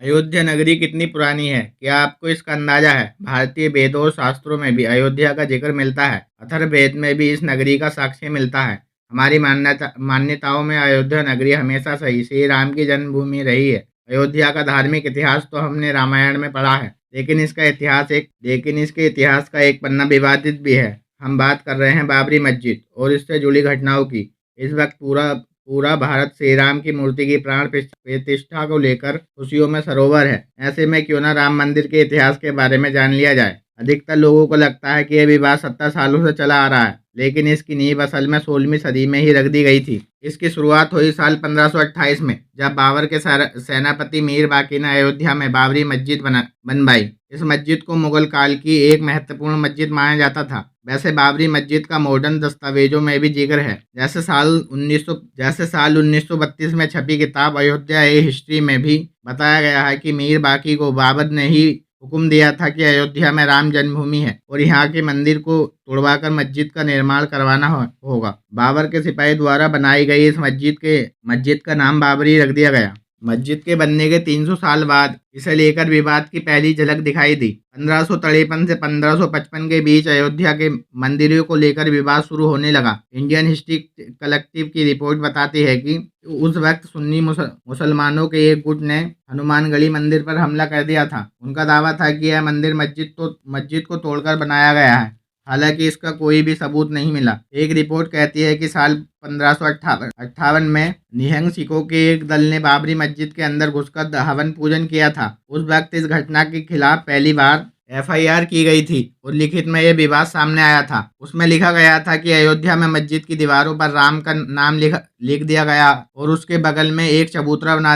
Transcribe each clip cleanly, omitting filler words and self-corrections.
अयोध्या नगरी कितनी पुरानी है, क्या आपको इसका अंदाजा है? भारतीय वेदों और शास्त्रों में भी अयोध्या का जिक्र मिलता है। अथर्ववेद में भी इस नगरी का साक्ष्य मिलता है। हमारी मान्यताओं में अयोध्या नगरी हमेशा से ही श्री राम की जन्मभूमि रही है। अयोध्या का धार्मिक इतिहास तो हमने रामायण में पढ़ा है, लेकिन इसके इतिहास का एक पन्ना विवादित भी है। हम बात कर रहे हैं बाबरी मस्जिद और इससे जुड़ी घटनाओं की। इस वक्त पूरा पूरा भारत श्री राम की मूर्ति की प्राण प्रतिष्ठा को लेकर खुशियों में सरोवर है। ऐसे में क्यों ना राम मंदिर के इतिहास के बारे में जान लिया जाए। अधिकतर लोगों को लगता है कि यह विवाद 70 सालों से चला आ रहा है, लेकिन इसकी नींव असल में 16वीं सदी में ही रख दी गई थी। इसकी शुरुआत हुई साल 1528 में, जब बाबर के सेनापति मीर बाकी ने अयोध्या में बाबरी मस्जिद बनवाई। इस मस्जिद को मुगल काल की एक महत्वपूर्ण मस्जिद माना जाता था। वैसे बाबरी मस्जिद का मॉडर्न दस्तावेजों में भी जिक्र है, जैसे साल 1932 में छपी किताब अयोध्या ए हिस्ट्री में भी बताया गया है कि मीर बाकी को बाबर ने ही हुक्म दिया था कि अयोध्या में राम जन्मभूमि है और यहाँ के मंदिर को तोड़वाकर मस्जिद का निर्माण करवाना होगा। बाबर के सिपाही द्वारा बनाई गई इस मस्जिद का नाम बाबरी रख दिया गया। मस्जिद के बनने के 300 साल बाद इसे लेकर विवाद की पहली झलक दिखाई दी। 1553 से 1555 के बीच अयोध्या के मंदिरों को लेकर विवाद शुरू होने लगा। इंडियन हिस्ट्री कलेक्टिव की रिपोर्ट बताती है कि उस वक्त सुन्नी मुसलमानों के एक गुट ने हनुमानगढ़ी मंदिर पर हमला कर दिया था। उनका दावा था कि यह मंदिर मस्जिद को तोड़कर बनाया गया है, हालांकि इसका कोई भी सबूत नहीं मिला। एक रिपोर्ट कहती है कि साल 1558 में निहंग सिखों के एक दल ने बाबरी मस्जिद के अंदर घुसकर हवन पूजन किया था। उस वक्त इस घटना के खिलाफ पहली बार एफआईआर की गई थी और लिखित में यह विवाद सामने आया था। उसमें लिखा गया था कि अयोध्या में मस्जिद की दीवारों पर राम का नाम लिख दिया गया और उसके बगल में एक चबूतरा बना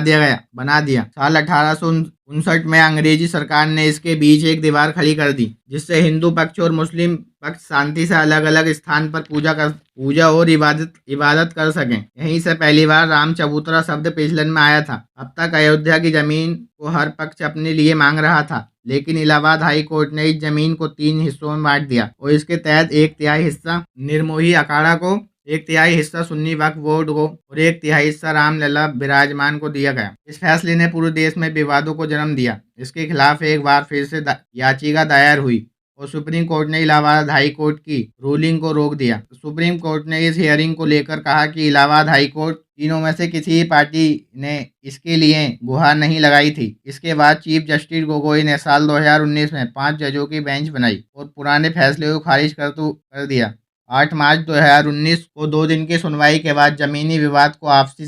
दिया। साल 1859 में अंग्रेजी सरकार ने इसके बीच एक दीवार खड़ी कर दी, जिससे हिंदू पक्ष और मुस्लिम पक्ष शांति से अलग अलग स्थान पर पूजा और इबादत कर सकें। यहीं से पहली बार राम चबूतरा शब्द प्रचलन में आया था। अब तक अयोध्या की जमीन को हर पक्ष अपने लिए मांग रहा था, लेकिन इलाहाबाद हाई कोर्ट ने इस जमीन को 3 हिस्सों में बांट दिया और इसके तहत 1/3 हिस्सा निर्मोही अखाड़ा को, 1/3 हिस्सा सुन्नी वक्फ बोर्ड को और 1/3 हिस्सा रामलला विराजमान को दिया गया। इस फैसले ने पूरे देश में विवादों को जन्म दिया। इसके खिलाफ एक बार फिर से याचिका दायर हुई और सुप्रीम कोर्ट ने इलाहाबाद हाई कोर्ट की रूलिंग को रोक दिया। सुप्रीम कोर्ट ने इस हियरिंग को लेकर कहा कि इलाहाबाद हाई कोर्ट तीनों में से किसी पार्टी ने इसके लिए गुहार नहीं लगाई थी। इसके बाद चीफ जस्टिस गोगोई ने साल 2019 में 5 जजों की बेंच बनाई और पुराने फैसले को खारिज कर दिया। 8 मार्च 2019 को 2 दिन की सुनवाई के बाद जमीनी विवाद को आपसी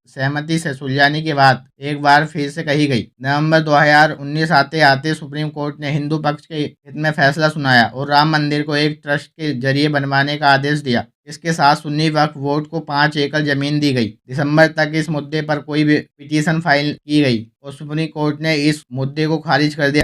सहमति से सुलझाने की बात एक बार फिर से कही गई। नवंबर 2019 आते आते सुप्रीम कोर्ट ने हिंदू पक्ष के हित में फैसला सुनाया और राम मंदिर को एक ट्रस्ट के जरिए बनवाने का आदेश दिया। इसके साथ सुन्नी वक्फ बोर्ड को 5 एकड़ जमीन दी गई। दिसंबर तक इस मुद्दे पर कोई भी पिटीशन फाइल की गई और सुप्रीम कोर्ट ने इस मुद्दे को खारिज कर दिया।